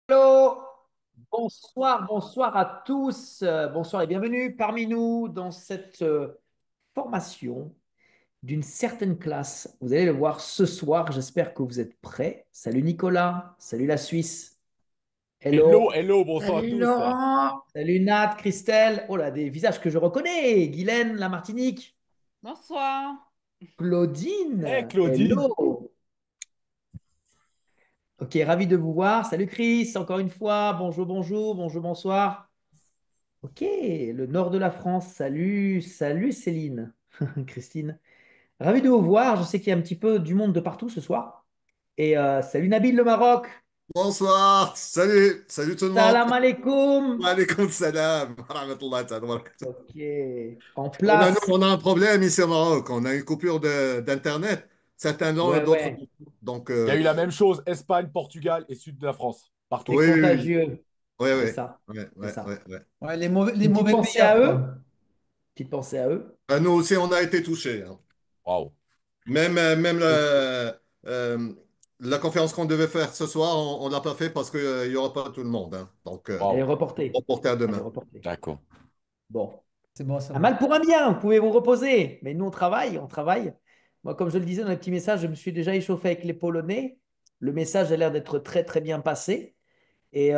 Hello, bonsoir à tous, bonsoir et bienvenue parmi nous dans cette formation d'une certaine classe. Vous allez le voir ce soir, j'espère que vous êtes prêts. Salut Nicolas, salut la Suisse, Hello, hello, hello, bonsoir à salut tous. Laurent, salut Nat, Christelle, oh là, des visages que je reconnais, Guylaine, la Martinique, Bonsoir. Hey Claudine, Claudine. hello. Ok, ravi de vous voir. Salut Chris, encore une fois, bonjour, bonsoir. Ok, le nord de la France. Salut Céline, Christine. Ravi de vous voir. Je sais qu'il y a un petit peu du monde de partout ce soir. Et salut Nabil le Maroc. Bonsoir, salut tout le monde. Salam alaikum. Wa alaykoum salam. Wa rahmatullahi ta'ala wa barakatuh. Ok, en Nous, place. on a un problème ici au Maroc. On a une coupure d'Internet. Certains l'ont et Ouais, d'autres ouais, non. Donc, Il y a eu la même chose, Espagne, Portugal et sud de la France, c'est partout. oui, oui, contagieux. oui, C'est oui. ça, Ouais, c'est ouais, ça. ouais, ouais. Ouais, les Une petite mauvais pensée à payeurs, eux. quoi. Petite pensée à eux. Nous aussi, on a été touchés, hein. Waouh. Même Et euh, la conférence qu'on devait faire ce soir, on ne l'a pas fait parce qu'il n'y aura pas tout le monde, hein. Donc, elle est Waouh. reportée. reporté à Elle est demain. reportée. D'accord. Bon. C'est bon à Un mal savoir. pour un bien, vous pouvez vous reposer. Mais nous, on travaille, on travaille. Moi, comme je le disais dans les petits messages, je me suis déjà échauffé avec les Polonais. Le message a l'air d'être très, très bien passé. Et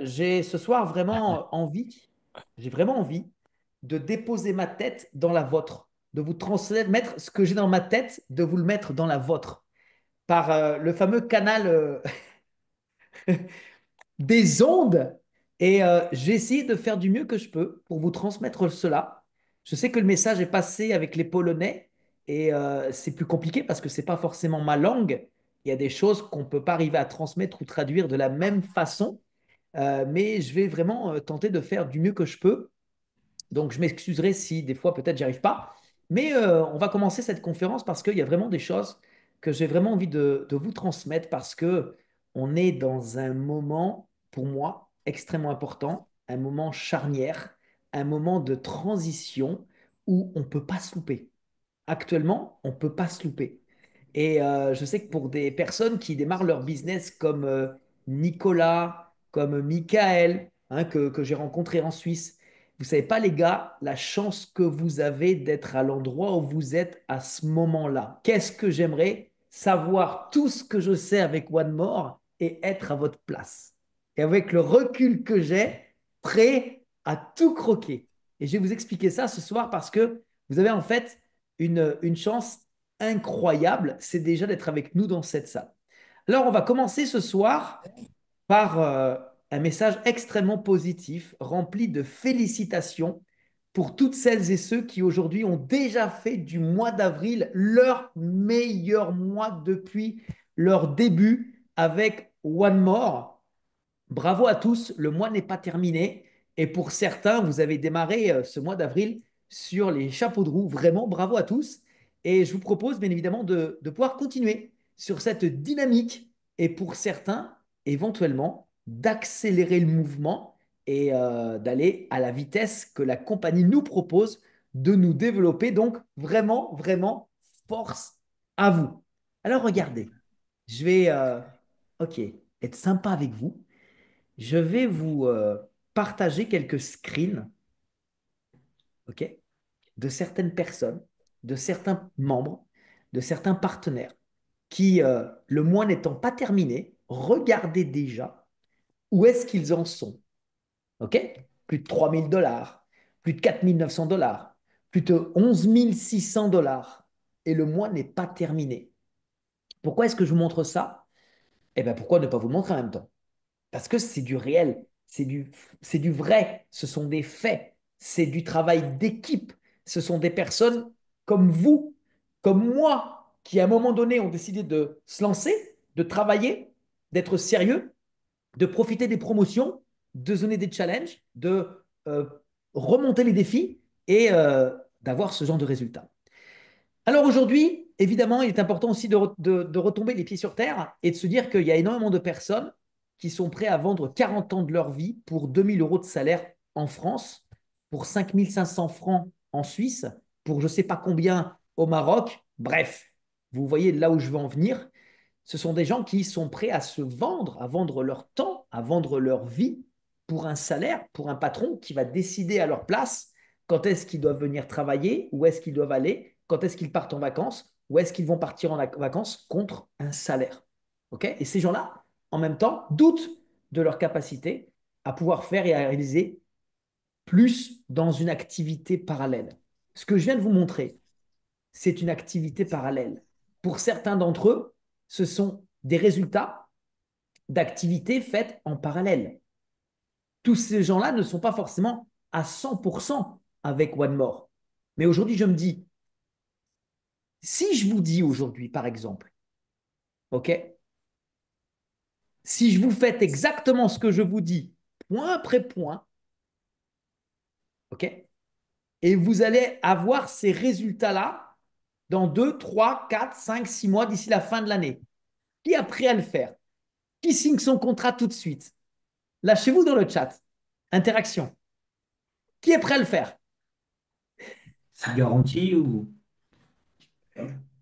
j'ai ce soir vraiment envie, j'ai vraiment envie de déposer ma tête dans la vôtre, de vous transmettre ce que j'ai dans ma tête, de vous le mettre dans la vôtre, par le fameux canal des ondes. Et j'ai essayé de faire du mieux que je peux pour vous transmettre cela. Je sais que le message est passé avec les Polonais et c'est plus compliqué parce que c'est pas forcément ma langue. Il y a des choses qu'on ne peut pas arriver à transmettre ou traduire de la même façon. Mais je vais vraiment tenter de faire du mieux que je peux. Donc, je m'excuserai si des fois, peut-être, j'y arrive pas. Mais on va commencer cette conférence parce qu'il y a vraiment des choses que j'ai vraiment envie de vous transmettre parce que on est dans un moment, pour moi, extrêmement important, un moment charnière, un moment de transition où on ne peut pas se louper. Actuellement, on ne peut pas se louper. Et je sais que pour des personnes qui démarrent leur business comme Nicolas, comme Michael, hein, que j'ai rencontré en Suisse, vous savez pas les gars, la chance que vous avez d'être à l'endroit où vous êtes à ce moment-là. Qu'est-ce que j'aimerais savoir tout ce que je sais avec One More et être à votre place. Et avec le recul que j'ai, prêt à tout croquer. Et je vais vous expliquer ça ce soir parce que vous avez en fait une chance incroyable, c'est déjà d'être avec nous dans cette salle. Alors, on va commencer ce soir par un message extrêmement positif, rempli de félicitations pour toutes celles et ceux qui aujourd'hui ont déjà fait du mois d'avril leur meilleur mois depuis leur début avec One More. Bravo à tous, le mois n'est pas terminé. Et pour certains, vous avez démarré ce mois d'avril sur les chapeaux de roue. Vraiment, bravo à tous. Et je vous propose bien évidemment de pouvoir continuer sur cette dynamique. Et pour certains, éventuellement, d'accélérer le mouvement et d'aller à la vitesse que la compagnie nous propose de nous développer. Donc, vraiment, vraiment, force à vous. Alors, regardez, je vais, OK, être sympa avec vous. Je vais vous partager quelques screens, ok, de certaines personnes, de certains membres, de certains partenaires qui, le mois n'étant pas terminé, regardez déjà où est-ce qu'ils en sont. Ok. Plus de 3 000 $, plus de 4 900 $, plus de 11 600 $. Et le mois n'est pas terminé. Pourquoi est-ce que je vous montre ça? Eh bien, pourquoi ne pas vous le montrer en même temps? Parce que c'est du réel, c'est du vrai, ce sont des faits, c'est du travail d'équipe, ce sont des personnes comme vous, comme moi, qui à un moment donné ont décidé de se lancer, de travailler, d'être sérieux, de profiter des promotions, de donner des challenges, de euh, remonter les défis et d'avoir ce genre de résultats. Alors aujourd'hui, évidemment, il est important aussi de retomber les pieds sur terre et de se dire qu'il y a énormément de personnes qui sont prêtes à vendre 40 ans de leur vie pour 2 000 € de salaire en France, pour 5 500 francs en Suisse, pour je ne sais pas combien au Maroc. Bref, vous voyez là où je veux en venir. Ce sont des gens qui sont prêts à se vendre, à vendre leur temps, à vendre leur vie pour un salaire, pour un patron qui va décider à leur place quand est-ce qu'ils doivent venir travailler, où est-ce qu'ils doivent aller, quand est-ce qu'ils partent en vacances, où est-ce qu'ils vont partir en vacances contre un salaire. Okay. Et ces gens-là, en même temps, doutent de leur capacité à pouvoir faire et à réaliser plus dans une activité parallèle. Ce que je viens de vous montrer, c'est une activité parallèle. Pour certains d'entre eux, ce sont des résultats d'activités faites en parallèle. Tous ces gens-là ne sont pas forcément à 100% avec One More. Mais aujourd'hui, je me dis, si je vous dis aujourd'hui, par exemple, OK, si je vous fais exactement ce que je vous dis, point après point, OK, et vous allez avoir ces résultats-là dans 2, 3, 4, 5, 6 mois d'ici la fin de l'année. Qui est prêt à le faire? Qui signe son contrat tout de suite? Lâchez-vous dans le chat. Interaction. Qui est prêt à le faire? C'est garanti ou...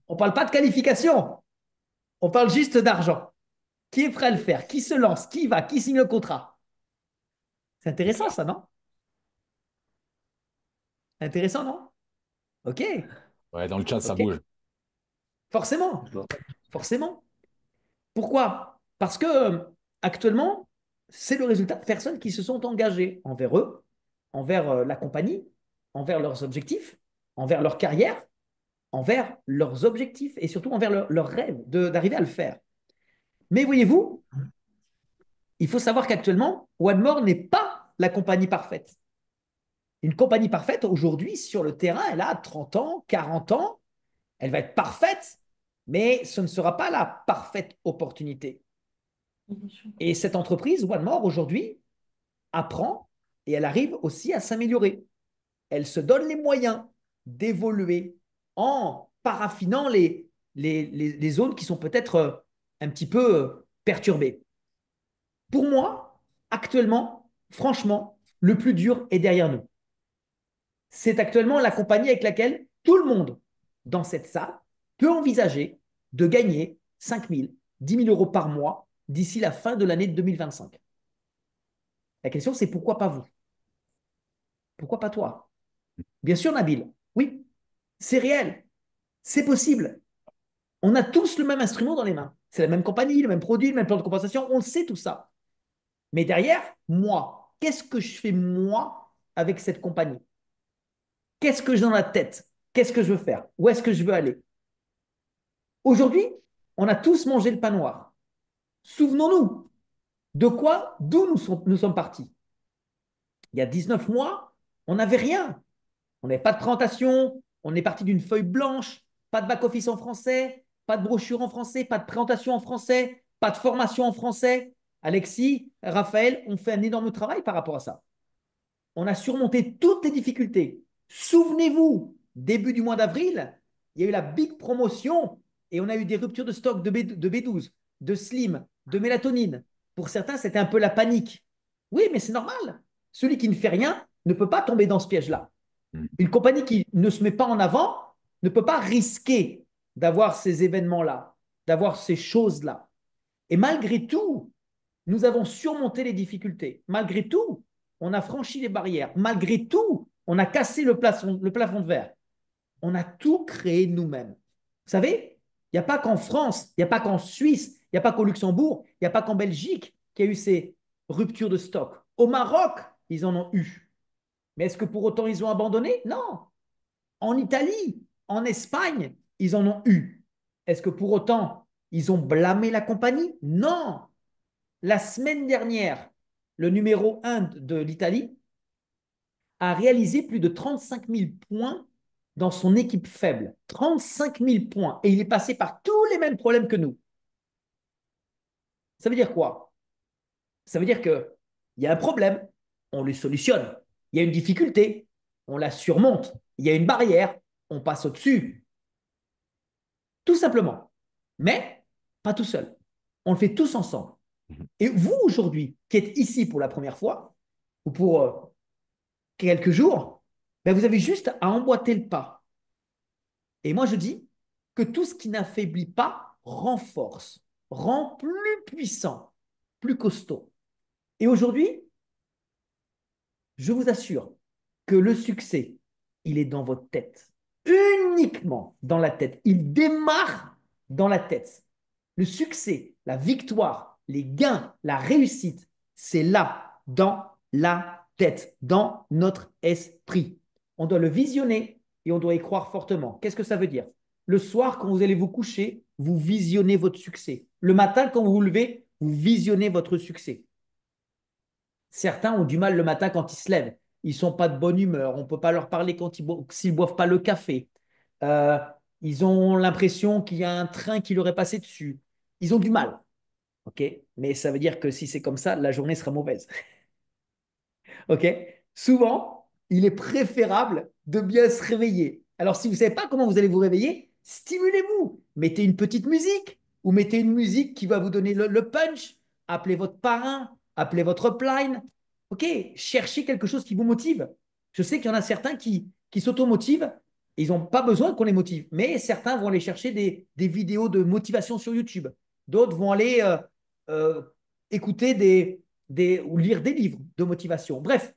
On ne parle pas de qualification. On parle juste d'argent. Qui est prêt à le faire? Qui se lance? Qui va? Qui signe le contrat? C'est intéressant ça, non? Intéressant, non? OK. Ouais, dans le chat, ça OK. bouge. Forcément. Forcément. Pourquoi? Parce que actuellement, c'est le résultat de personnes qui se sont engagées envers eux, envers la compagnie, envers leurs objectifs, envers leur carrière, envers leurs objectifs et surtout envers leurs rêves d'arriver à le faire. Mais voyez-vous, il faut savoir qu'actuellement, One More n'est pas la compagnie parfaite. Une compagnie parfaite, aujourd'hui, sur le terrain, elle a 30 ans, 40 ans, elle va être parfaite, mais ce ne sera pas la parfaite opportunité. Et cette entreprise, One More, aujourd'hui, apprend et elle arrive aussi à s'améliorer. Elle se donne les moyens d'évoluer en paraffinant les zones qui sont peut-être un petit peu perturbées. Pour moi, actuellement, franchement, le plus dur est derrière nous. C'est actuellement la compagnie avec laquelle tout le monde dans cette salle peut envisager de gagner 5 000, 10 000 euros par mois d'ici la fin de l'année 2025. La question, c'est pourquoi pas vous? Pourquoi pas toi? Bien sûr, Nabil, oui, c'est réel, c'est possible. On a tous le même instrument dans les mains. C'est la même compagnie, le même produit, le même plan de compensation, on le sait tout ça. Mais derrière, moi, qu'est-ce que je fais moi avec cette compagnie? Qu'est-ce que j'ai dans la tête? Qu'est-ce que je veux faire? Où est-ce que je veux aller? Aujourd'hui, on a tous mangé le pain noir. Souvenons-nous de quoi, d'où nous sommes partis. Il y a 19 mois, on n'avait rien. On n'avait pas de présentation, on est parti d'une feuille blanche, pas de back-office en français, pas de brochure en français, pas de présentation en français, pas de formation en français. Alexis, Raphaël ont fait un énorme travail par rapport à ça. On a surmonté toutes les difficultés. Souvenez-vous, début du mois d'avril, il y a eu la big promotion et on a eu des ruptures de stock de B12, de Slim, de mélatonine. Pour certains, c'était un peu la panique. Oui, mais c'est normal. Celui qui ne fait rien ne peut pas tomber dans ce piège-là. Une compagnie qui ne se met pas en avant ne peut pas risquer d'avoir ces événements-là, d'avoir ces choses-là. Et malgré tout, nous avons surmonté les difficultés. Malgré tout, on a franchi les barrières. Malgré tout, on a cassé le plafond de verre. On a tout créé nous-mêmes. Vous savez, il n'y a pas qu'en France, il n'y a pas qu'en Suisse, il n'y a pas qu'au Luxembourg, il n'y a pas qu'en Belgique qu'il y a eu ces ruptures de stock. Au Maroc, ils en ont eu. Mais est-ce que pour autant ils ont abandonné? Non. En Italie, en Espagne, ils en ont eu. Est-ce que pour autant ils ont blâmé la compagnie? Non. La semaine dernière, le numéro 1 de l'Italie a réalisé plus de 35 000 points dans son équipe faible. 35 000 points. Et il est passé par tous les mêmes problèmes que nous. Ça veut dire quoi? Ça veut dire qu'il y a un problème, on le solutionne. Il y a une difficulté, on la surmonte. Il y a une barrière, on passe au-dessus. Tout simplement. Mais pas tout seul. On le fait tous ensemble. Et vous, aujourd'hui, qui êtes ici pour la première fois, ou pour quelques jours, ben vous avez juste à emboîter le pas. Et moi, je dis que tout ce qui n'affaiblit pas renforce, rend plus puissant, plus costaud. Et aujourd'hui, je vous assure que le succès, il est dans votre tête, uniquement dans la tête. Il démarre dans la tête. Le succès, la victoire, les gains, la réussite, c'est là, dans la tête, dans notre esprit. On doit le visionner et on doit y croire fortement. Qu'est-ce que ça veut dire? Le soir, quand vous allez vous coucher, vous visionnez votre succès. Le matin, quand vous vous levez, vous visionnez votre succès. Certains ont du mal le matin quand ils se lèvent. Ils ne sont pas de bonne humeur. On ne peut pas leur parler quand s'ils ne boivent pas le café. Euh, ils ont l'impression qu'il y a un train qui leur est passé dessus. Ils ont du mal. OK? Mais ça veut dire que si c'est comme ça, la journée sera mauvaise. OK? Souvent, il est préférable de bien se réveiller. Alors, si vous ne savez pas comment vous allez vous réveiller, stimulez-vous. Mettez une petite musique ou mettez une musique qui va vous donner le punch. Appelez votre parrain, appelez votre upline. OK? Cherchez quelque chose qui vous motive. Je sais qu'il y en a certains qui s'automotivent. Ils n'ont pas besoin qu'on les motive. Mais certains vont aller chercher des vidéos de motivation sur YouTube. D'autres vont aller euh, écouter ou lire des livres de motivation. Bref,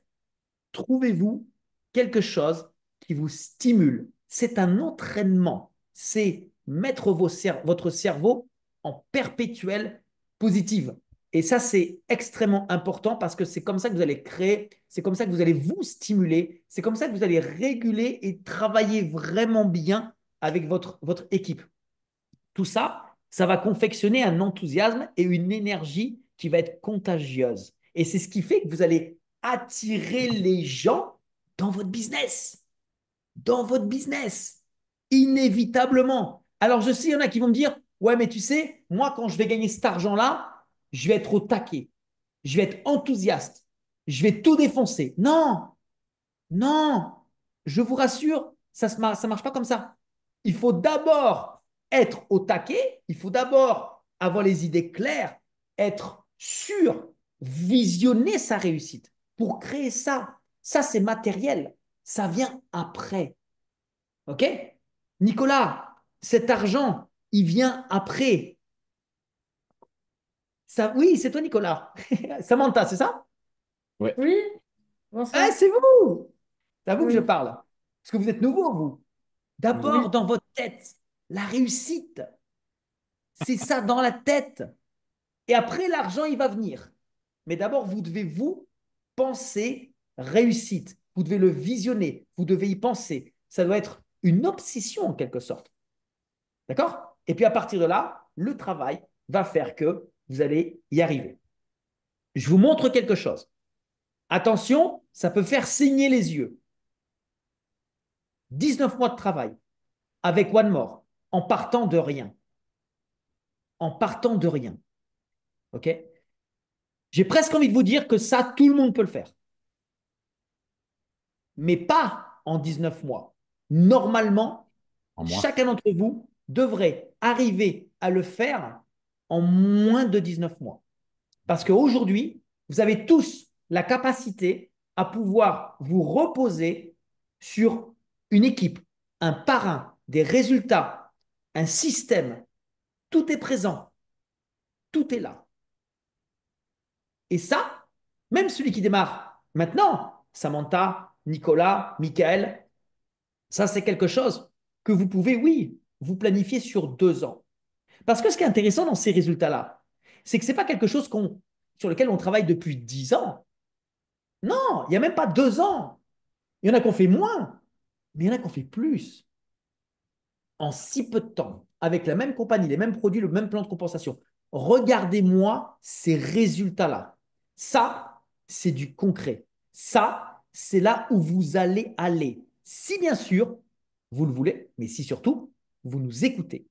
trouvez-vous quelque chose qui vous stimule. C'est un entraînement. C'est mettre votre cerveau en perpétuelle positive. Et ça, c'est extrêmement important parce que c'est comme ça que vous allez créer, c'est comme ça que vous allez vous stimuler, c'est comme ça que vous allez réguler et travailler vraiment bien avec votre équipe. Tout ça, ça va confectionner un enthousiasme et une énergie qui va être contagieuse. Et c'est ce qui fait que vous allez attirer les gens dans votre business. Dans votre business. Inévitablement. Alors, je sais, il y en a qui vont me dire, ouais, mais tu sais, moi, quand je vais gagner cet argent-là, je vais être au taquet. Je vais être enthousiaste. Je vais tout défoncer. Non, non, je vous rassure, ça ne marche pas comme ça. Il faut d'abord être au taquet, il faut d'abord avoir les idées claires, être sûr, visionner sa réussite pour créer ça. Ça, c'est matériel. Ça vient après. OK? Nicolas, cet argent, il vient après. Ça, oui, c'est toi, Nicolas. Samantha, c'est ça? Ouais. Oui, Ah, bonsoir. c'est vous. C'est à vous que je Oui, parle. Parce que vous êtes nouveau, vous. D'abord, oui, dans votre tête, la réussite, c'est ça dans la tête. Et après, l'argent, il va venir. Mais d'abord, vous devez vous penser réussite. Vous devez le visionner. Vous devez y penser. Ça doit être une obsession en quelque sorte. D'accord? Et puis à partir de là, le travail va faire que vous allez y arriver. Je vous montre quelque chose. Attention, ça peut faire saigner les yeux. 19 mois de travail avec One More en partant de rien. En partant de rien. OK? J'ai presque envie de vous dire que ça, tout le monde peut le faire. Mais pas en 19 mois. Normalement, En moins. chacun d'entre vous devrait arriver à le faire en moins de 19 mois. Parce qu'aujourd'hui, vous avez tous la capacité à pouvoir vous reposer sur une équipe, un parrain, des résultats, un système. Tout est présent. Tout est là. Et ça, même celui qui démarre maintenant, Samantha, Nicolas, Michael, ça c'est quelque chose que vous pouvez, oui, vous planifier sur 2 ans. Parce que ce qui est intéressant dans ces résultats-là, c'est que ce n'est pas quelque chose sur lequel on travaille depuis 10 ans. Non, il n'y a même pas 2 ans. Il y en a qui ont fait moins, mais il y en a qui ont fait plus. En si peu de temps, avec la même compagnie, les mêmes produits, le même plan de compensation. Regardez-moi ces résultats-là. Ça, c'est du concret. Ça, c'est là où vous allez aller. Si bien sûr, vous le voulez, mais si surtout, vous nous écoutez.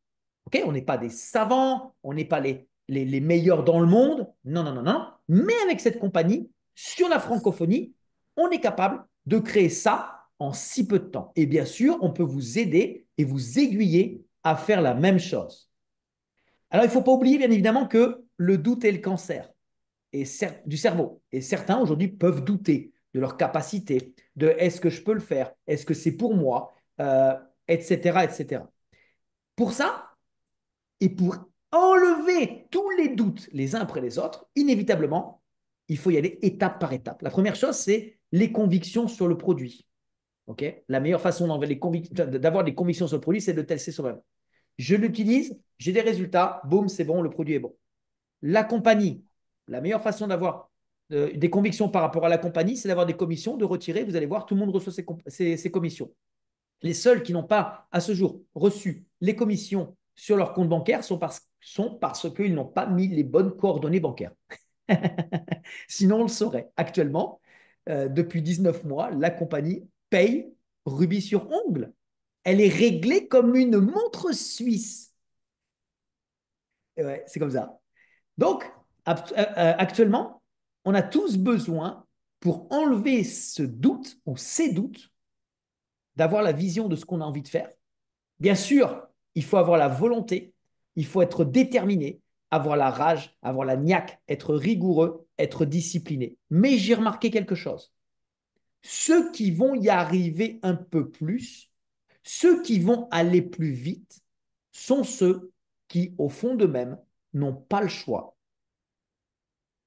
OK? On n'est pas des savants, on n'est pas les meilleurs dans le monde. Non, non, non, non. Mais avec cette compagnie, sur la francophonie, on est capable de créer ça en si peu de temps. Et bien sûr, on peut vous aider et vous aiguiller à faire la même chose. Alors, il ne faut pas oublier, bien évidemment, que le doute est le cancer du cerveau. Et certains, aujourd'hui, peuvent douter de leur capacité, de est-ce que je peux le faire, est-ce que c'est pour moi, etc., etc. Pour ça, et pour enlever tous les doutes les uns après les autres, inévitablement, il faut y aller étape par étape. La première chose, c'est les convictions sur le produit. Okay, la meilleure façon d'avoir des convictions sur le produit, c'est de tester soi-même. Je l'utilise, j'ai des résultats, boum, c'est bon, le produit est bon. La compagnie, la meilleure façon d'avoir des convictions par rapport à la compagnie, c'est d'avoir des commissions, de retirer. Vous allez voir, tout le monde reçoit ses commissions. Les seuls qui n'ont pas, à ce jour, reçu les commissions sur leur compte bancaire sont parce qu'ils n'ont pas mis les bonnes coordonnées bancaires. Sinon, on le saurait. Actuellement, depuis 19 mois, la compagnie paye rubis sur ongle. Elle est réglée comme une montre suisse. Et ouais, c'est comme ça. Donc, actuellement, on a tous besoin, pour enlever ce doute ou ces doutes, d'avoir la vision de ce qu'on a envie de faire. Bien sûr, il faut avoir la volonté, il faut être déterminé, avoir la rage, avoir la niaque, être rigoureux, être discipliné. Mais j'ai remarqué quelque chose. Ceux qui vont y arriver un peu plus, ceux qui vont aller plus vite, sont ceux qui, au fond d'eux-mêmes, n'ont pas le choix.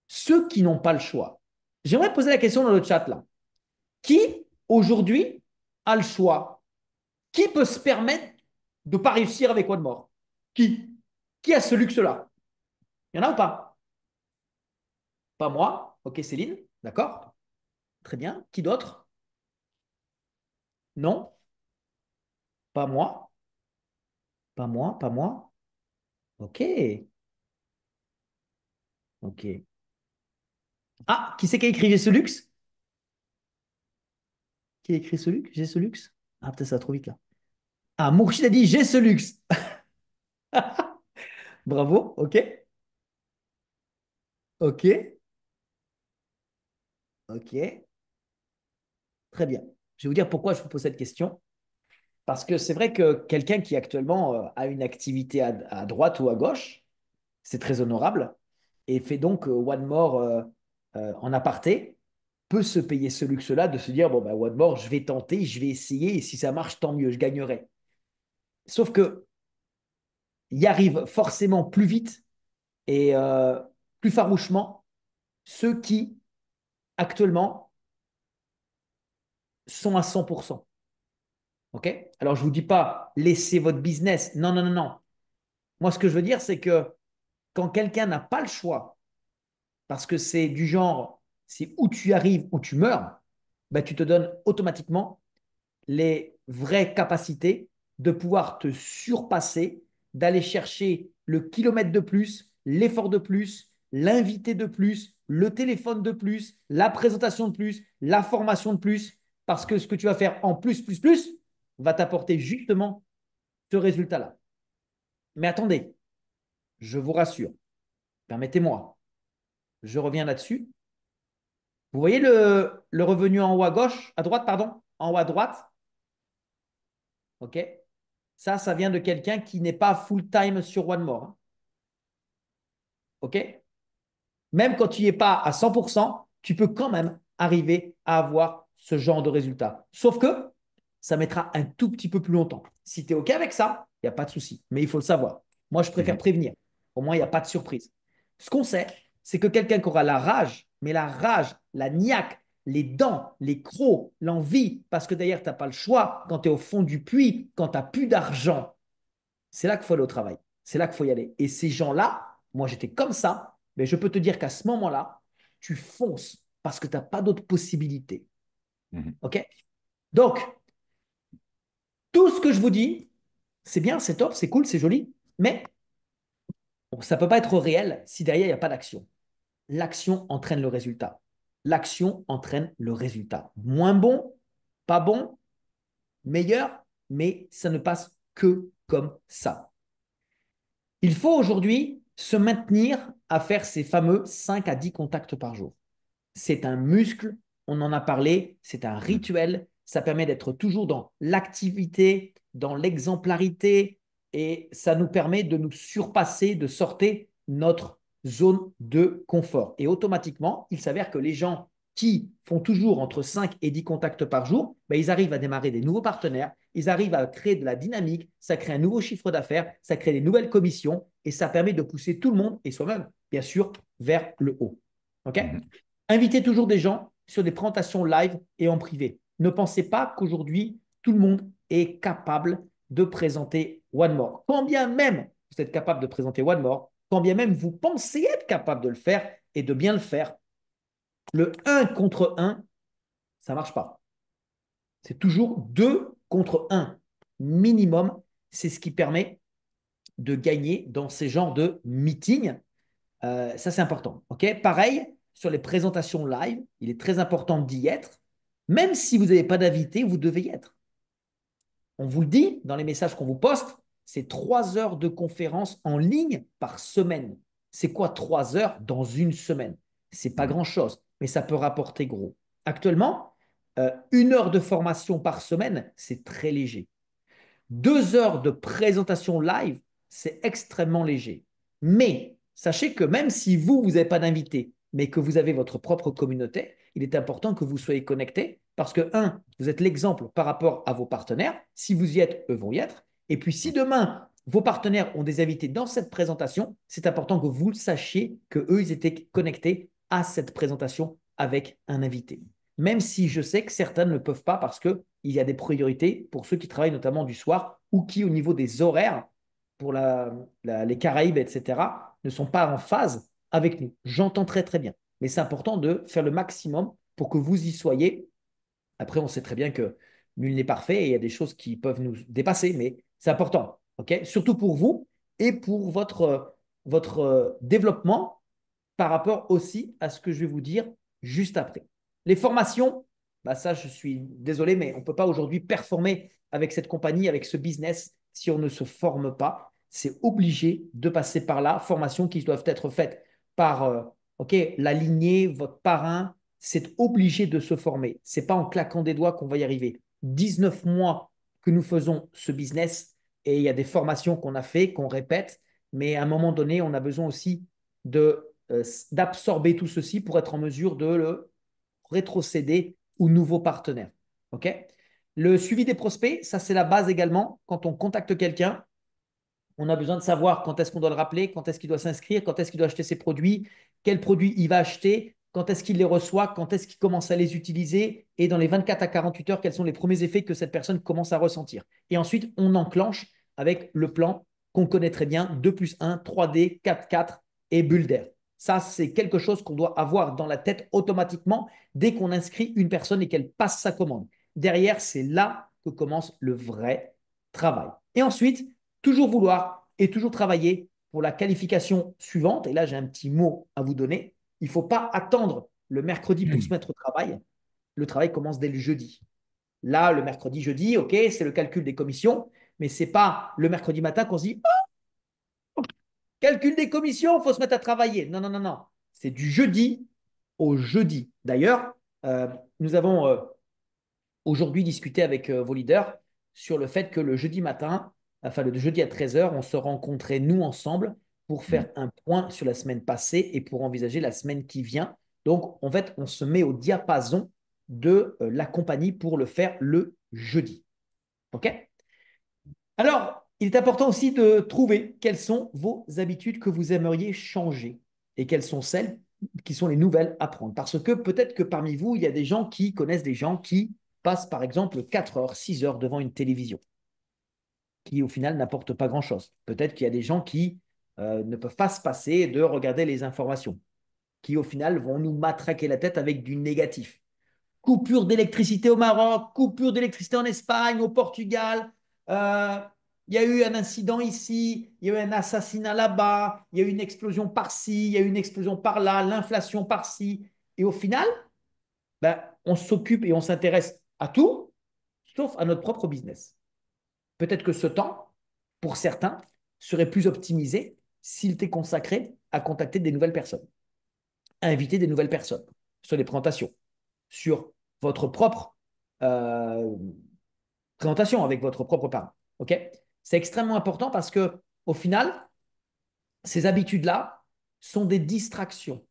Ceux qui n'ont pas le choix. J'aimerais poser la question dans le chat là. Qui, aujourd'hui, a le choix? Qui peut se permettre de ne pas réussir avec One More? Qui a ce luxe-là? Il y en a ou pas? Pas moi. Ok, Céline. D'accord. Très bien. Qui d'autre? Non. Pas moi. Pas moi. Pas moi. Ok. Ok. Ah, qui c'est qui a écrit J'ai ce luxe? Qui a écrit ce luxe? J'ai ce luxe? Ah, peut-être ça va trop vite là. Ah, Mourchid a dit J'ai ce luxe. Bravo. Ok. Ok. Ok. Très bien. Je vais vous dire pourquoi je vous pose cette question. Parce que c'est vrai que quelqu'un qui actuellement a une activité à droite ou à gauche, c'est très honorable, et fait donc One More en aparté, peut se payer ce luxe-là de se dire, bon, bah, One More, je vais tenter, je vais essayer, et si ça marche, tant mieux, je gagnerai. Sauf que y arrivent forcément plus vite et plus farouchement ceux qui, actuellement, sont à 100%. OK? Alors, je ne vous dis pas, laissez votre business. Non, non, non, non. Moi, ce que je veux dire, c'est que quand quelqu'un n'a pas le choix, parce que c'est du genre, c'est où tu arrives, où tu meurs, ben, tu te donnes automatiquement les vraies capacités de pouvoir te surpasser, d'aller chercher le kilomètre de plus, l'effort de plus, l'invité de plus, le téléphone de plus, la présentation de plus, la formation de plus, parce que ce que tu vas faire en plus, plus, plus, va t'apporter justement ce résultat-là. Mais attendez, je vous rassure, permettez-moi, je reviens là-dessus. Vous voyez le revenu en haut à gauche, à droite, pardon, en haut à droite, OK? Ça vient de quelqu'un qui n'est pas full-time sur One More, hein. OK? Même quand tu n'y es pas à 100%, tu peux quand même arriver à avoir ce genre de résultat. Sauf que ça mettra un tout petit peu plus longtemps. Si tu es OK avec ça, il n'y a pas de souci. Mais il faut le savoir. Moi, je préfère prévenir. Au moins, il n'y a pas de surprise. Ce qu'on sait, c'est que quelqu'un qui aura la rage, mais la rage, la niaque, les dents, les crocs, l'envie, parce que d'ailleurs, tu n'as pas le choix quand tu es au fond du puits, quand tu n'as plus d'argent, c'est là qu'il faut aller au travail. C'est là qu'il faut y aller. Et ces gens-là, moi, j'étais comme ça, mais je peux te dire qu'à ce moment-là, tu fonces parce que tu n'as pas d'autre possibilité. OK? Donc, tout ce que je vous dis, c'est bien, c'est top, c'est cool, c'est joli, mais bon, ça ne peut pas être réel si derrière, il n'y a pas d'action. L'action entraîne le résultat. L'action entraîne le résultat. Moins bon, pas bon, meilleur, mais ça ne passe que comme ça. Il faut aujourd'hui se maintenir à faire ces fameux 5 à 10 contacts par jour. C'est un muscle, on en a parlé, c'est un rituel, ça permet d'être toujours dans l'activité, dans l'exemplarité, et ça nous permet de nous surpasser, de sortir notre zone de confort. Et automatiquement, il s'avère que les gens qui font toujours entre 5 et 10 contacts par jour, ben, ils arrivent à démarrer des nouveaux partenaires, ils arrivent à créer de la dynamique, ça crée un nouveau chiffre d'affaires, ça crée des nouvelles commissions, et ça permet de pousser tout le monde, et soi-même, bien sûr, vers le haut. OK? Invitez toujours des gens sur des présentations live et en privé. Ne pensez pas qu'aujourd'hui, tout le monde est capable de présenter One More. Quand bien même vous êtes capable de présenter One More, quand bien même vous pensez être capable de le faire et de bien le faire, le un contre un, ça ne marche pas. C'est toujours 2 contre 1 minimum. C'est ce qui permet de gagner dans ces genres de meetings. Ça, c'est important. Ok. Pareil, sur les présentations live, il est très important d'y être. Même si vous n'avez pas d'invité, vous devez y être. On vous le dit dans les messages qu'on vous poste, c'est 3 heures de conférence en ligne par semaine. C'est quoi 3 heures dans une semaine? C'est pas grand-chose, mais ça peut rapporter gros. Actuellement, 1 heure de formation par semaine, c'est très léger. 2 heures de présentation live, c'est extrêmement léger. Mais sachez que même si vous n'avez pas d'invité, mais que vous avez votre propre communauté, il est important que vous soyez connectés parce que, un, vous êtes l'exemple par rapport à vos partenaires. Si vous y êtes, eux vont y être. Et puis, si demain, vos partenaires ont des invités dans cette présentation, c'est important que vous sachiez qu'eux, ils étaient connectés à cette présentation avec un invité. Même si je sais que certains ne peuvent pas parce qu'il y a des priorités pour ceux qui travaillent notamment du soir ou qui, au niveau des horaires, pour les Caraïbes, etc., ne sont pas en phase avec nous. J'entends très, très bien. Mais c'est important de faire le maximum pour que vous y soyez. Après, on sait très bien que nul n'est parfait et il y a des choses qui peuvent nous dépasser, mais c'est important. Okay. Surtout pour vous et pour votre développement par rapport aussi à ce que je vais vous dire juste après. Les formations, bah ça, je suis désolé, mais on ne peut pas aujourd'hui performer avec cette compagnie, avec ce business, si on ne se forme pas. C'est obligé de passer par là. Formations qui doivent être faites par la lignée, votre parrain. C'est obligé de se former. Ce n'est pas en claquant des doigts qu'on va y arriver. 19 mois que nous faisons ce business et il y a des formations qu'on a fait, qu'on répète, mais à un moment donné, on a besoin aussi d'absorber tout ceci pour être en mesure de le rétrocéder aux nouveaux partenaires. OK. Le suivi des prospects, ça c'est la base également. Quand on contacte quelqu'un, on a besoin de savoir quand est-ce qu'on doit le rappeler, quand est-ce qu'il doit s'inscrire, quand est-ce qu'il doit acheter ses produits, quels produits il va acheter, quand est-ce qu'il les reçoit, quand est-ce qu'il commence à les utiliser et dans les 24 à 48 heures, quels sont les premiers effets que cette personne commence à ressentir. Et ensuite, on enclenche avec le plan qu'on connaît très bien, 2+1, 3D, 4-4 et bulle d'air. Ça, c'est quelque chose qu'on doit avoir dans la tête automatiquement dès qu'on inscrit une personne et qu'elle passe sa commande. Derrière, c'est là que commence le vrai travail. Et ensuite, toujours vouloir et toujours travailler pour la qualification suivante. Et là, j'ai un petit mot à vous donner. Il ne faut pas attendre le mercredi pour se mettre au travail. Le travail commence dès le jeudi. Là, le mercredi, jeudi, OK, c'est le calcul des commissions, mais ce n'est pas le mercredi matin qu'on se dit oh, calcul des commissions, il faut se mettre à travailler. Non, non, non, non. C'est du jeudi au jeudi. D'ailleurs, nous avons aujourd'hui discuté avec vos leaders sur le fait que le jeudi matin, enfin le jeudi à 13 h, on se rencontrait nous ensemble pour faire un point sur la semaine passée et pour envisager la semaine qui vient. Donc, en fait, on se met au diapason de la compagnie pour le faire le jeudi. OK? Alors, il est important aussi de trouver quelles sont vos habitudes que vous aimeriez changer et quelles sont celles qui sont les nouvelles à prendre. Parce que peut-être que parmi vous, il y a des gens qui connaissent des gens qui passent par exemple 4 heures, 6 heures devant une télévision, qui au final n'apportent pas grand-chose. Peut-être qu'il y a des gens qui ne peuvent pas se passer de regarder les informations, qui au final vont nous matraquer la tête avec du négatif. Coupure d'électricité au Maroc, coupure d'électricité en Espagne, au Portugal. Euh, il y a eu un incident ici, il y a eu un assassinat là-bas, il y a eu une explosion par-ci, il y a eu une explosion par-là, l'inflation par-ci. Et au final, ben, on s'occupe et on s'intéresse à tout, sauf à notre propre business. Peut-être que ce temps, pour certains, serait plus optimisé s'il était consacré à contacter des nouvelles personnes, à inviter des nouvelles personnes sur les présentations, sur votre propre euh, présentation avec votre propre parent. OK. C'est extrêmement important parce que au final, ces habitudes-là sont des distractions.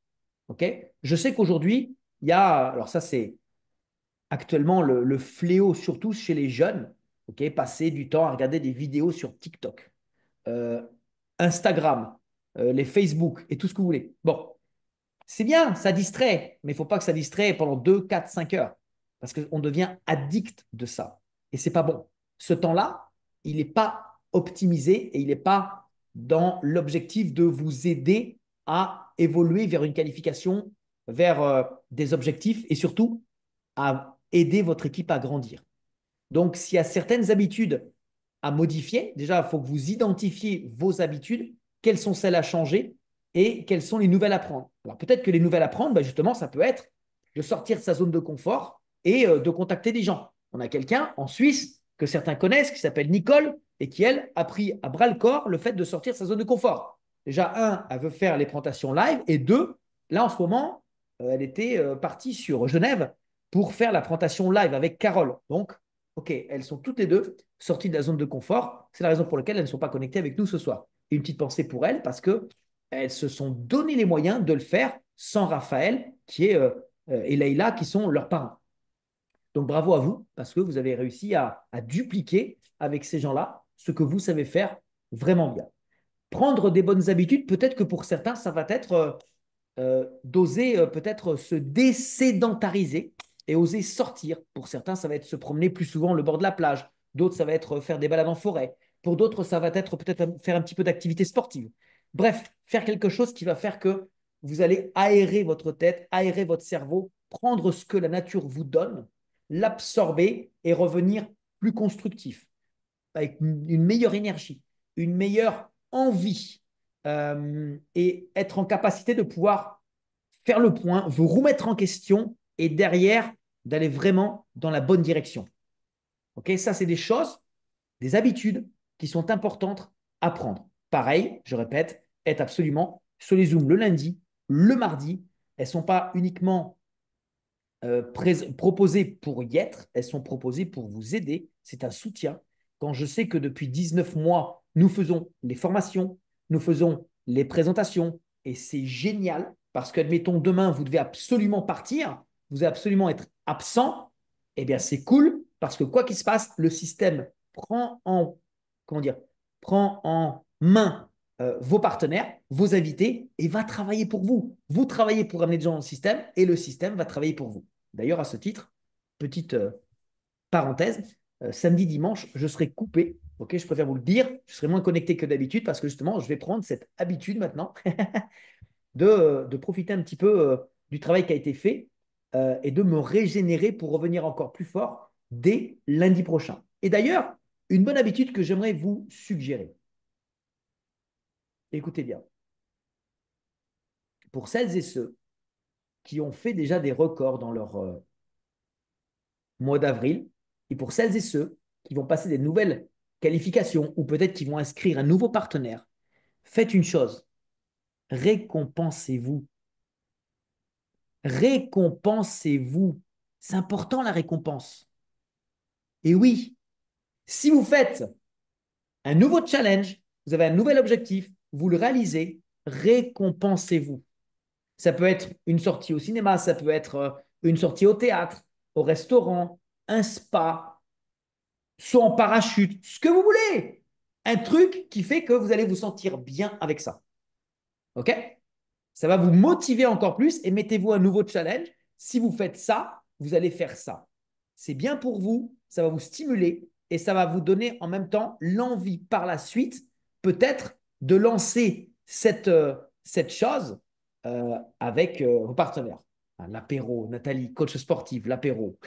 OK. Je sais qu'aujourd'hui, il y a, alors ça c'est actuellement le fléau, surtout chez les jeunes, OK, passer du temps à regarder des vidéos sur TikTok, euh, Instagram, les Facebook et tout ce que vous voulez. Bon, C'est bien, ça distrait, mais il ne faut pas que ça distrait pendant 2, 4, 5 heures, parce qu'on devient addict de ça. Et ce n'est pas bon. Ce temps-là, il n'est pas optimisé et il n'est pas dans l'objectif de vous aider à évoluer vers une qualification, vers des objectifs et surtout à aider votre équipe à grandir. Donc, s'il y a certaines habitudes à modifier, déjà, il faut que vous identifiez vos habitudes, quelles sont celles à changer et quelles sont les nouvelles à prendre. Alors, peut-être que les nouvelles à prendre, ben justement, ça peut être de sortir de sa zone de confort et de contacter des gens. On a quelqu'un en Suisse que certains connaissent qui s'appelle Nicole et qui, elle, a pris à bras le corps le fait de sortir de sa zone de confort. Déjà, un, elle veut faire les présentations live et deux, là, en ce moment, elle était partie sur Genève pour faire la présentation live avec Carole. Donc, OK, elles sont toutes les deux sorties de la zone de confort. C'est la raison pour laquelle elles ne sont pas connectées avec nous ce soir. Et une petite pensée pour elles parce qu'elles se sont donné les moyens de le faire sans Raphaël et Leïla qui sont leurs parents. Donc bravo à vous parce que vous avez réussi à dupliquer avec ces gens-là ce que vous savez faire vraiment bien. Prendre des bonnes habitudes, peut-être que pour certains, ça va être d'oser peut-être se désédentariser et oser sortir. Pour certains, ça va être se promener plus souvent le bord de la plage. D'autres, ça va être faire des balades en forêt. Pour d'autres, ça va être peut-être faire un petit peu d'activité sportive. Bref, faire quelque chose qui va faire que vous allez aérer votre tête, aérer votre cerveau, prendre ce que la nature vous donne, l'absorber et revenir plus constructif, avec une meilleure énergie, une meilleure envie et être en capacité de pouvoir faire le point, vous remettre en question et derrière d'aller vraiment dans la bonne direction. Ok, ça, c'est des choses, des habitudes qui sont importantes à prendre. Pareil, je répète, être absolument sur les Zooms le lundi, le mardi. Elles ne sont pas uniquement proposées pour y être, elles sont proposées pour vous aider. C'est un soutien. Quand je sais que depuis 19 mois, nous faisons les formations, nous faisons les présentations, et c'est génial parce qu'admettons, demain, vous devez absolument partir, vous devez absolument être absent, eh bien, c'est cool parce que quoi qu'il se passe, le système prend en, comment dire, prend en main vos partenaires, vos invités, et va travailler pour vous. Vous travaillez pour amener des gens dans le système, et le système va travailler pour vous. D'ailleurs, à ce titre, petite parenthèse, samedi, dimanche, je serai coupé. Ok, je préfère vous le dire, je serai moins connecté que d'habitude parce que justement, je vais prendre cette habitude maintenant de profiter un petit peu du travail qui a été fait et de me régénérer pour revenir encore plus fort dès lundi prochain. Et d'ailleurs, une bonne habitude que j'aimerais vous suggérer. Écoutez bien. Pour celles et ceux qui ont fait déjà des records dans leur mois d'avril, et pour celles et ceux qui vont passer des nouvelles qualifications ou peut-être qui vont inscrire un nouveau partenaire, faites une chose, récompensez-vous. Récompensez-vous. C'est important la récompense. Et oui, si vous faites un nouveau challenge, vous avez un nouvel objectif, vous le réalisez, récompensez-vous. Ça peut être une sortie au cinéma, ça peut être une sortie au théâtre, au restaurant, un spa, saut en parachute, ce que vous voulez. Un truc qui fait que vous allez vous sentir bien avec ça. OK? Ça va vous motiver encore plus et mettez-vous un nouveau challenge. Si vous faites ça, vous allez faire ça. C'est bien pour vous, ça va vous stimuler et ça va vous donner en même temps l'envie par la suite, peut-être, de lancer cette chose avec vos partenaires. L'apéro, Nathalie, coach sportive, l'apéro.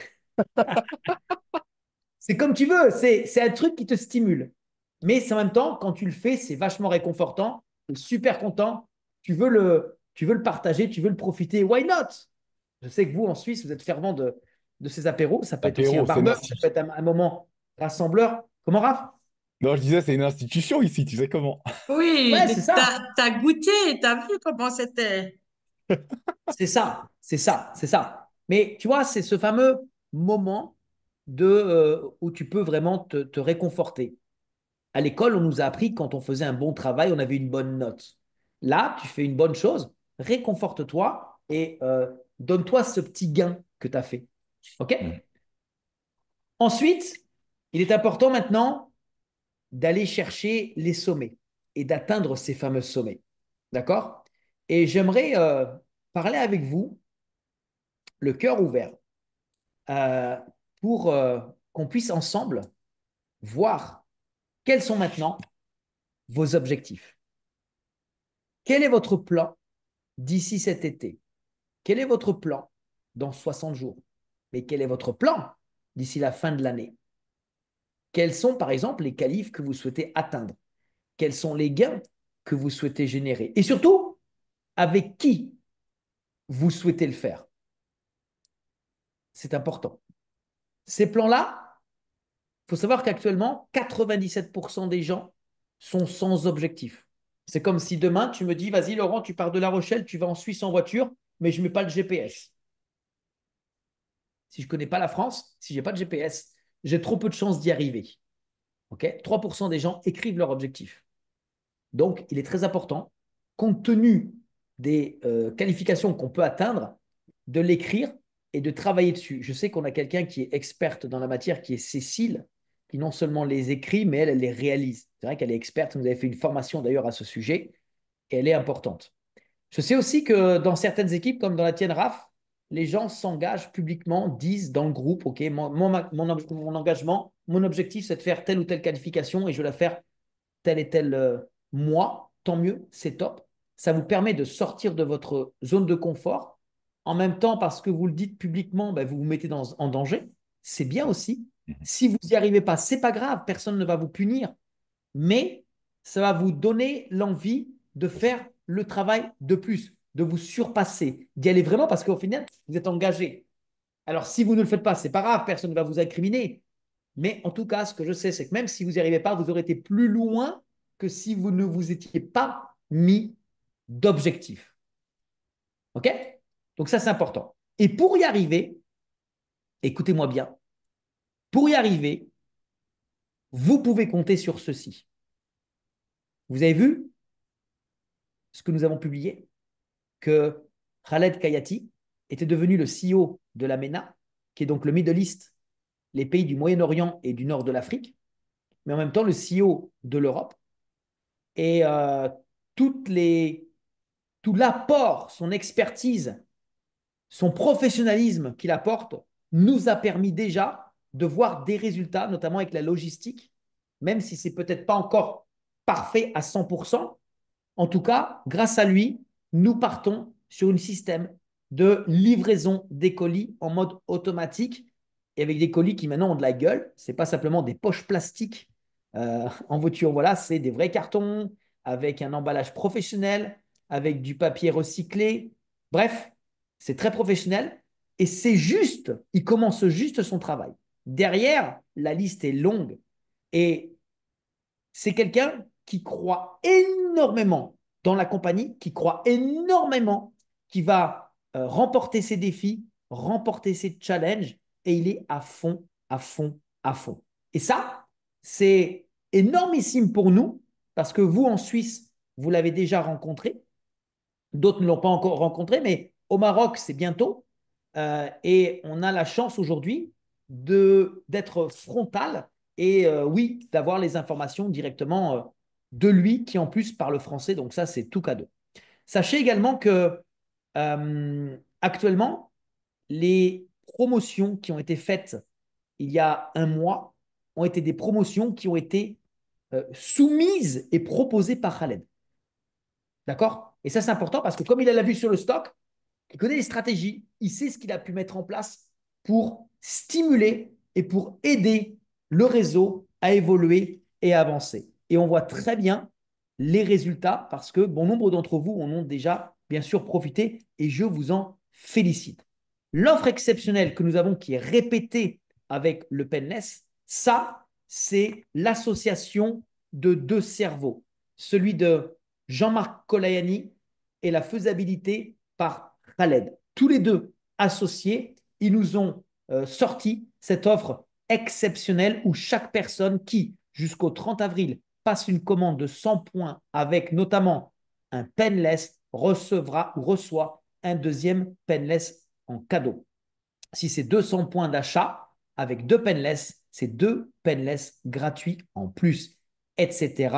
C'est comme tu veux, c'est un truc qui te stimule. Mais en même temps, quand tu le fais, c'est vachement réconfortant, tu es super content, tu veux le partager, tu veux le profiter. Why not? Je sais que vous, en Suisse, vous êtes fervent de ces apéros. Ça peut être aussi un Apéro, c'est une barbecue, ça peut être un moment rassembleur. Comment, Raph? Non, je disais, c'est une institution ici, tu sais comment. Oui, Ouais, c'est mais ça. t'as goûté, t'as vu comment c'était. C'est ça. C'est ça. C'est ça. Mais tu vois, c'est ce fameux moment où tu peux vraiment te réconforter. À l'école, on nous a appris que quand on faisait un bon travail, on avait une bonne note. Là, tu fais une bonne chose, réconforte-toi et donne-toi ce petit gain que tu as fait. OK? Mm. Ensuite, il est important maintenant d'aller chercher les sommets et d'atteindre ces fameux sommets. D'accord? Et j'aimerais parler avec vous, le cœur ouvert, euh, pour qu'on puisse ensemble voir quels sont maintenant vos objectifs. Quel est votre plan d'ici cet été? Quel est votre plan dans 60 jours? Mais quel est votre plan d'ici la fin de l'année? Quels sont, par exemple, les qualifs que vous souhaitez atteindre? Quels sont les gains que vous souhaitez générer? Et surtout, avec qui vous souhaitez le faire? C'est important. Ces plans-là, il faut savoir qu'actuellement, 97% des gens sont sans objectif. C'est comme si demain, tu me dis, vas-y Laurent, tu pars de La Rochelle, tu vas en Suisse en voiture, mais je ne mets pas le GPS. Si je ne connais pas la France, si je n'ai pas de GPS, j'ai trop peu de chances d'y arriver. Okay, 3% des gens écrivent leur objectif. Donc, il est très important, compte tenu des qualifications qu'on peut atteindre, de l'écrire et de travailler dessus. Je sais qu'on a quelqu'un qui est experte dans la matière, qui est Cécile, qui non seulement les écrit, mais elle les réalise. C'est vrai qu'elle est experte. Vous avez fait une formation d'ailleurs à ce sujet et elle est importante. Je sais aussi que dans certaines équipes, comme dans la tienne, Raph, les gens s'engagent publiquement, disent dans le groupe, OK, mon engagement, mon objectif, c'est de faire telle ou telle qualification et je vais la faire tel et tel mois. Tant mieux, c'est top. Ça vous permet de sortir de votre zone de confort. En même temps, parce que vous le dites publiquement, ben, vous vous mettez en danger. C'est bien aussi. Si vous n'y arrivez pas, c'est pas grave, personne ne va vous punir. Mais ça va vous donner l'envie de faire le travail de plus, de vous surpasser, d'y aller vraiment parce qu'au final, vous êtes engagé. Alors, si vous ne le faites pas, c'est pas grave, personne ne va vous incriminer. Mais en tout cas, ce que je sais, c'est que même si vous n'y arrivez pas, vous aurez été plus loin que si vous ne vous étiez pas mis d'objectif. OK? Donc ça, c'est important. Et pour y arriver, écoutez-moi bien, pour y arriver, vous pouvez compter sur ceci. Vous avez vu ce que nous avons publié? Que Khaled Kayati était devenu le CEO de la MENA, qui est donc le Middle East, les pays du Moyen-Orient et du nord de l'Afrique, mais en même temps le CEO de l'Europe. Et toutes les, tout l'apport, son expertise, son professionnalisme qu'il apporte nous a permis déjà de voir des résultats, notamment avec la logistique, même si c'est peut-être pas encore parfait à 100%. En tout cas, grâce à lui, nous partons sur un système de livraison des colis en mode automatique et avec des colis qui maintenant ont de la gueule. Ce n'est pas simplement des poches plastiques en voiture, voilà, c'est des vrais cartons avec un emballage professionnel, avec du papier recyclé. Bref, c'est très professionnel et c'est juste, il commence juste son travail. Derrière, la liste est longue et c'est quelqu'un qui croit énormément dans la compagnie, qui croit énormément, qui va remporter ses défis, remporter ses challenges, et il est à fond, à fond, à fond. Et ça, c'est énormissime pour nous, parce que vous, en Suisse, vous l'avez déjà rencontré, d'autres ne l'ont pas encore rencontré, mais au Maroc, c'est bientôt, et on a la chance aujourd'hui d'être frontal et oui, d'avoir les informations directement de lui qui en plus parle français. Donc ça, c'est tout cadeau. Sachez également que actuellement, les promotions qui ont été faites il y a un mois ont été des promotions qui ont été soumises et proposées par Khaled. D'accord? Et ça, c'est important parce que comme il a la vue sur le stock, il connaît les stratégies, il sait ce qu'il a pu mettre en place pour stimuler et pour aider le réseau à évoluer et à avancer. Et on voit très bien les résultats parce que bon nombre d'entre vous en ont déjà bien sûr profité et je vous en félicite. L'offre exceptionnelle que nous avons qui est répétée avec le Penless, ça, c'est l'association de deux cerveaux, celui de Jean-Marc Colayani et la faisabilité par Khaled. Tous les deux associés, ils nous ont sorti cette offre exceptionnelle où chaque personne qui, jusqu'au 30 avril, passe une commande de 100 points avec notamment un Penless recevra ou reçoit un deuxième Penless en cadeau. Si c'est 200 points d'achat avec deux Penless, c'est deux Penless gratuits en plus, etc.,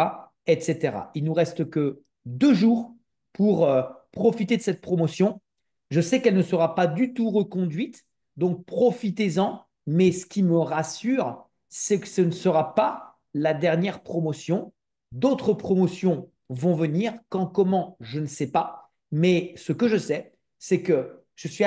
etc. Il nous reste que 2 jours pour profiter de cette promotion. Je sais qu'elle ne sera pas du tout reconduite, donc profitez-en. Mais ce qui me rassure, c'est que ce ne sera pas la dernière promotion. D'autres promotions vont venir. Quand, comment, je ne sais pas. Mais ce que je sais, c'est que je suis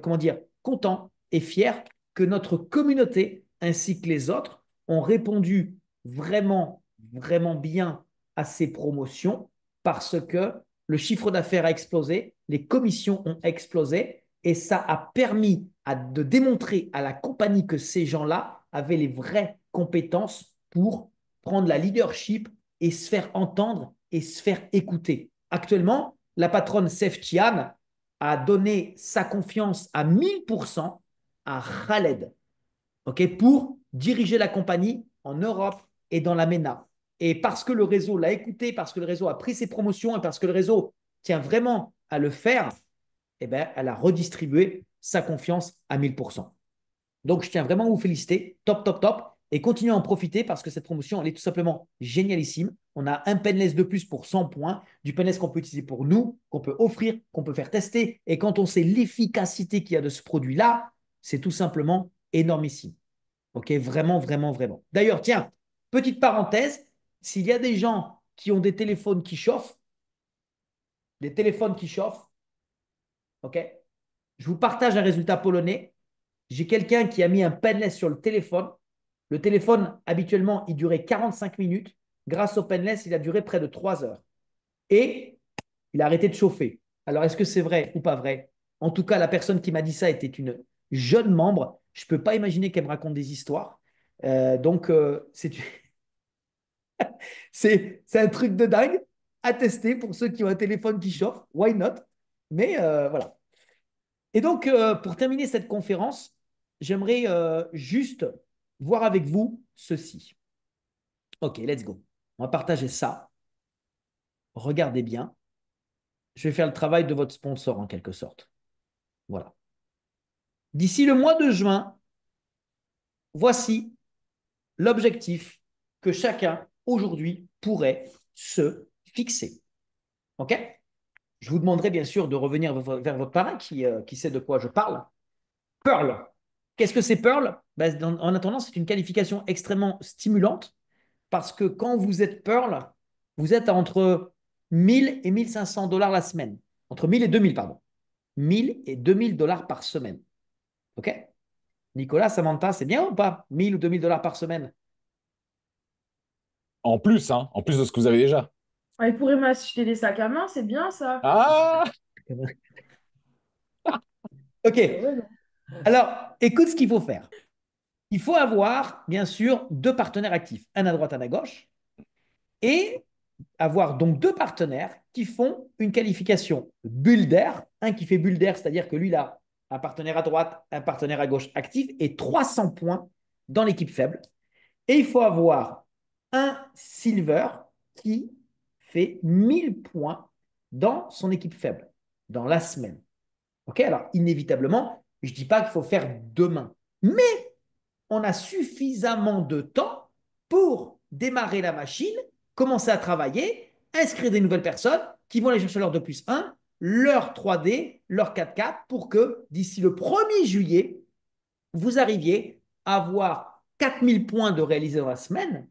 comment dire, content et fier que notre communauté ainsi que les autres ont répondu vraiment, vraiment bien à ces promotions parce que le chiffre d'affaires a explosé, les commissions ont explosé et ça a permis de démontrer à la compagnie que ces gens-là avaient les vraies compétences pour prendre la leadership et se faire entendre et se faire écouter. Actuellement, la patronne Sef Tian a donné sa confiance à 1000% à Khaled, pour diriger la compagnie en Europe et dans la MENA. Et parce que le réseau l'a écouté, parce que le réseau a pris ses promotions et parce que le réseau tient vraiment à le faire, elle a redistribué sa confiance à 1000%. Donc, je tiens vraiment à vous féliciter. Top, top, top. Et continuez à en profiter parce que cette promotion, elle est tout simplement génialissime. On a un penless de plus pour 100 points, du penless qu'on peut utiliser pour nous, qu'on peut offrir, qu'on peut faire tester. Et quand on sait l'efficacité qu'il y a de ce produit-là, c'est tout simplement énormissime. OK, vraiment, vraiment, vraiment. D'ailleurs, tiens, petite parenthèse, s'il y a des gens qui ont des téléphones qui chauffent, OK, je vous partage un résultat polonais. J'ai quelqu'un qui a mis un penless sur le téléphone. Le téléphone, habituellement, il durait 45 minutes. Grâce au penless, il a duré près de 3 heures. Et il a arrêté de chauffer. Alors, est-ce que c'est vrai ou pas vrai? En tout cas, la personne qui m'a dit ça était une jeune membre. Je ne peux pas imaginer qu'elle me raconte des histoires. Donc, c'est un truc de dingue à tester pour ceux qui ont un téléphone qui chauffe. Why not? Mais voilà. Et donc, pour terminer cette conférence, j'aimerais juste voir avec vous ceci. OK, let's go. On va partager ça. Regardez bien. Je vais faire le travail de votre sponsor en quelque sorte. Voilà. D'ici le mois de juin, voici l'objectif que chacun aujourd'hui pourrait se fixer. OK? Je vous demanderai bien sûr de revenir vers votre parrain qui sait de quoi je parle. Pearl. Qu'est-ce que c'est Pearl? En attendant, c'est une qualification extrêmement stimulante parce que quand vous êtes Pearl, vous êtes à entre 1000 et 1500 dollars la semaine. Entre 1000 et 2000, pardon. 1000 et 2000 dollars par semaine. OK? Nicolas, Samantha, c'est bien ou pas? 1000 ou 2000 dollars par semaine? En plus, hein, en plus de ce que vous avez déjà. Ah, il pourrait m'acheter des sacs à main, c'est bien ça. Ah! OK. Ouais, non. Alors, écoute ce qu'il faut faire. Il faut avoir, bien sûr, 2 partenaires actifs, un à droite, un à gauche, et avoir donc 2 partenaires qui font une qualification builder, un qui fait builder, c'est-à-dire que lui, il a un partenaire à droite, un partenaire à gauche actif, et 300 points dans l'équipe faible. Et il faut avoir un silver qui fait 1000 points dans son équipe faible, dans la semaine. OK? Alors, inévitablement, je ne dis pas qu'il faut faire demain, mais on a suffisamment de temps pour démarrer la machine, commencer à travailler, inscrire des nouvelles personnes qui vont aller chercher leur 2+1, leur 3D, leur 4x4 pour que d'ici le 1er juillet, vous arriviez à avoir 4000 points de réalisés dans la semaine,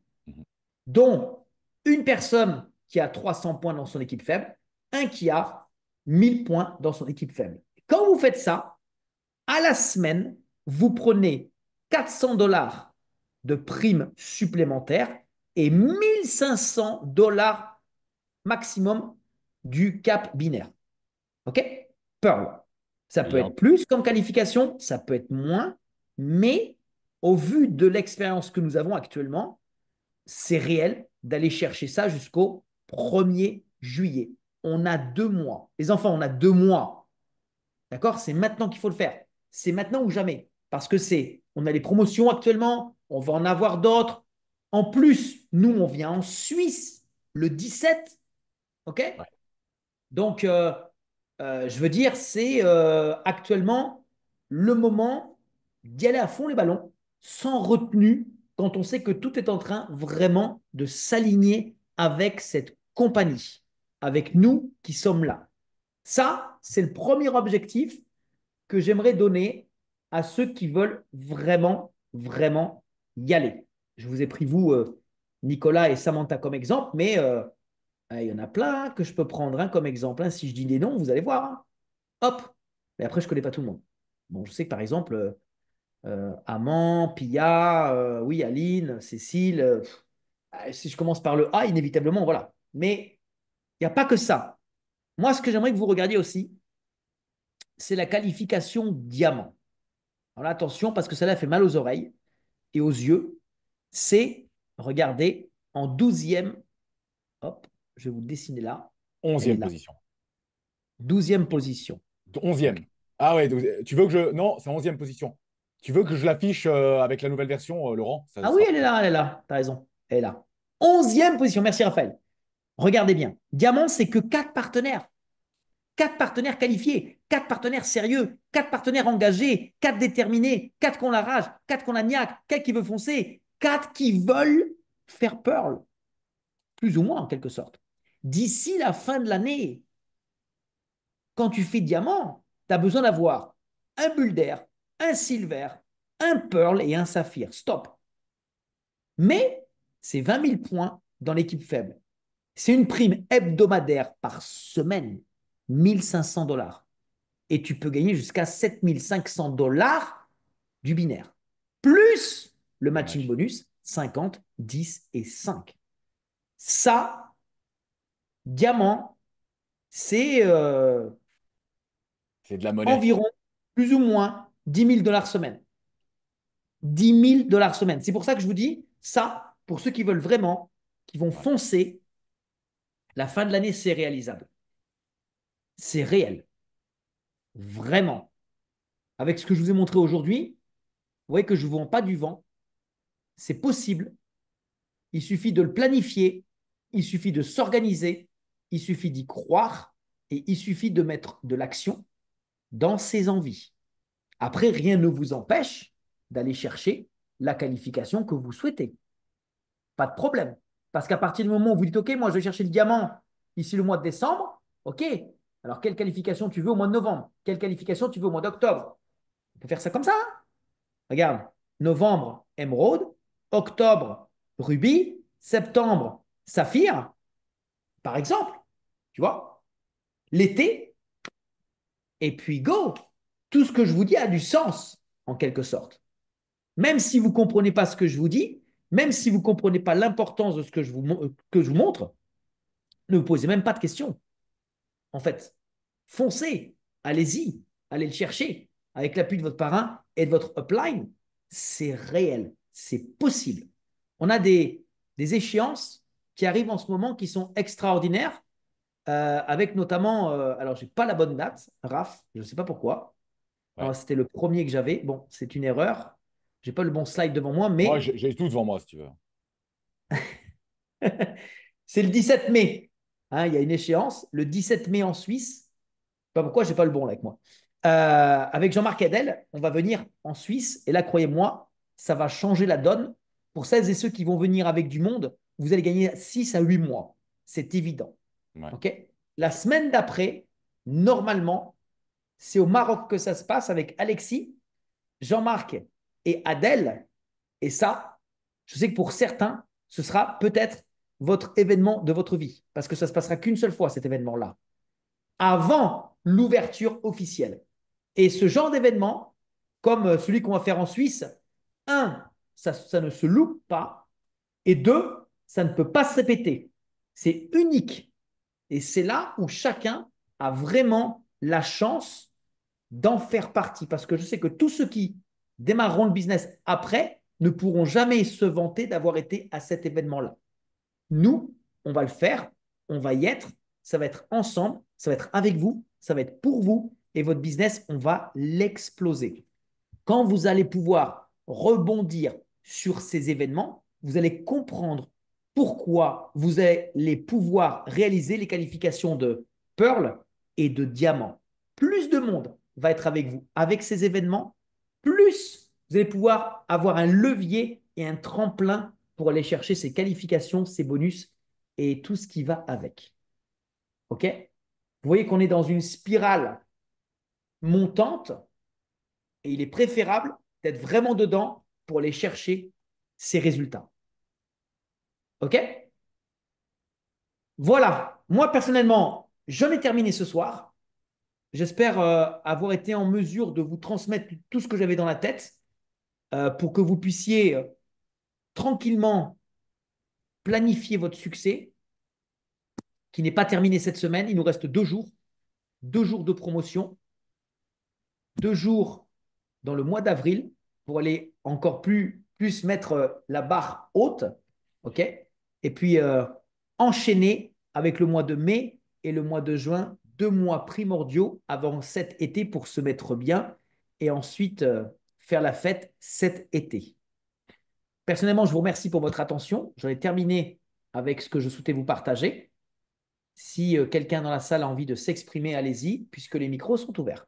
dont une personne qui a 300 points dans son équipe faible, un qui a 1000 points dans son équipe faible. Quand vous faites ça, à la semaine, vous prenez 400 dollars de primes supplémentaires et 1500 dollars maximum du cap binaire. OK? Pearl. Ça peut Et être plus comme qualification, ça peut être moins, mais au vu de l'expérience que nous avons actuellement, c'est réel d'aller chercher ça jusqu'au 1er juillet. On a 2 mois. Les enfants, on a 2 mois. D'accord? C'est maintenant qu'il faut le faire. C'est maintenant ou jamais. Parce que on a les promotions actuellement, on va en avoir d'autres. En plus, nous, on vient en Suisse le 17. OK? ouais. Donc, je veux dire, c'est actuellement le moment d'y aller à fond les ballons, sans retenue, quand on sait que tout est en train vraiment de s'aligner avec cette compagnie, avec nous qui sommes là. Ça, c'est le premier objectif que j'aimerais donner à ceux qui veulent vraiment, vraiment y aller. Je vous ai pris, vous, Nicolas et Samantha, comme exemple, mais il y en a plein que je peux prendre comme exemple. Si je dis des noms, vous allez voir. Hop. Mais après, je ne connais pas tout le monde. Bon, je sais que par exemple, Amand, Pia, oui, Aline, Cécile, si je commence par le A, inévitablement, voilà. Mais il n'y a pas que ça. Moi, ce que j'aimerais que vous regardiez aussi, c'est la qualification diamant. Alors attention, parce que celle-là fait mal aux oreilles et aux yeux. C'est, regardez, en 12e, hop, je vais vous le dessiner là. Elle est 11e là. position. 12e position. 11e. Donc, Ah ouais, tu veux que je. Non, c'est 11e position. Tu veux que je l'affiche avec la nouvelle version, Laurent? Ça ah oui, sera... elle est là, elle est là. Tu as raison. Elle est là. 11e position. Merci, Raphaël. Regardez bien. Diamant, c'est que 4 partenaires. 4 partenaires qualifiés, 4 partenaires sérieux, 4 partenaires engagés, 4 déterminés, 4 qui ont la rage, 4 qui ont la niaque, 4 qui veulent foncer, 4 qui veulent faire Pearl, plus ou moins en quelque sorte. D'ici la fin de l'année, quand tu fais diamant, tu as besoin d'avoir un bulle d'air, un silver, un pearl et un saphir. Stop. Mais c'est 20 000 points dans l'équipe faible. C'est une prime hebdomadaire par semaine, 1500 dollars. Et tu peux gagner jusqu'à 7500 dollars du binaire. Plus le matching bonus, 50, 10 et 5. Ça, diamant, c'est C'est de la monnaie. environ plus ou moins 10 000 dollars semaine. 10 000 dollars semaine. C'est pour ça que je vous dis, ça, pour ceux qui veulent vraiment, qui vont foncer, la fin de l'année, c'est réalisable. C'est réel. Vraiment. Avec ce que je vous ai montré aujourd'hui, vous voyez que je ne vous vends pas du vent. C'est possible. Il suffit de le planifier. Il suffit de s'organiser. Il suffit d'y croire. Et il suffit de mettre de l'action dans ses envies. Après, rien ne vous empêche d'aller chercher la qualification que vous souhaitez. Pas de problème. Parce qu'à partir du moment où vous dites, OK, moi, je vais chercher le diamant ici le mois de décembre, OK. Alors, quelle qualification tu veux au mois de novembre? Quelle qualification tu veux au mois d'octobre? On peut faire ça comme ça. Hein. Regarde, novembre, émeraude, octobre, rubis, septembre, saphir, par exemple. Tu vois? L'été, et puis go. Tout ce que je vous dis a du sens, en quelque sorte. Même si vous ne comprenez pas ce que je vous dis, même si vous ne comprenez pas l'importance de ce que je vous montre, ne vous posez même pas de questions. En fait, foncez, allez-y, allez le chercher. Avec l'appui de votre parrain et de votre upline, c'est réel, c'est possible. On a des échéances qui arrivent en ce moment qui sont extraordinaires, avec notamment, alors je n'ai pas la bonne date, Raph, je ne sais pas pourquoi. Ouais. C'était le premier que j'avais. Bon, c'est une erreur. Je n'ai pas le bon slide devant moi, Moi, mais j'ai tout devant moi, si tu veux. c'est le 17 mai. Hein, il y a une échéance, le 17 mai en Suisse. Je ne sais pas pourquoi, je n'ai pas le bon là avec moi. Avec Jean-Marc Adel, on va venir en Suisse. Et là, croyez-moi, ça va changer la donne. Pour celles et ceux qui vont venir avec du monde, vous allez gagner 6 à 8 mois. C'est évident. Ouais. Okay, la semaine d'après, normalement, c'est au Maroc que ça se passe avec Alexis, Jean-Marc et Adèle. Et ça, je sais que pour certains, ce sera peut-être votre événement de votre vie. Parce que ça ne se passera qu'une seule fois, cet événement-là. Avant l'ouverture officielle. Et ce genre d'événement, comme celui qu'on va faire en Suisse, un, ça ne se loupe pas. Et deux, ça ne peut pas se répéter. C'est unique. Et c'est là où chacun a vraiment la chance d'en faire partie. Parce que je sais que tous ceux qui démarreront le business après ne pourront jamais se vanter d'avoir été à cet événement-là. Nous, on va le faire, on va y être, ça va être ensemble, ça va être avec vous, ça va être pour vous, et votre business, on va l'exploser. Quand vous allez pouvoir rebondir sur ces événements, vous allez comprendre pourquoi vous allez pouvoir réaliser les qualifications de Pearl et de Diamant. Plus de monde va être avec vous avec ces événements, plus vous allez pouvoir avoir un levier et un tremplin pour aller chercher ces qualifications, ces bonus et tout ce qui va avec. OK? Vous voyez qu'on est dans une spirale montante et il est préférable d'être vraiment dedans pour aller chercher ces résultats. OK? Voilà. Moi, personnellement, j'en ai terminé ce soir. J'espère avoir été en mesure de vous transmettre tout ce que j'avais dans la tête pour que vous puissiez tranquillement planifier votre succès qui n'est pas terminé cette semaine. Il nous reste 2 jours de promotion, 2 jours dans le mois d'avril pour aller encore plus mettre la barre haute. OK? Et puis enchaîner avec le mois de mai et le mois de juin, 2 mois primordiaux avant cet été pour se mettre bien et ensuite faire la fête cet été. Personnellement, je vous remercie pour votre attention. J'en ai terminé avec ce que je souhaitais vous partager. Si quelqu'un dans la salle a envie de s'exprimer, allez-y, puisque les micros sont ouverts.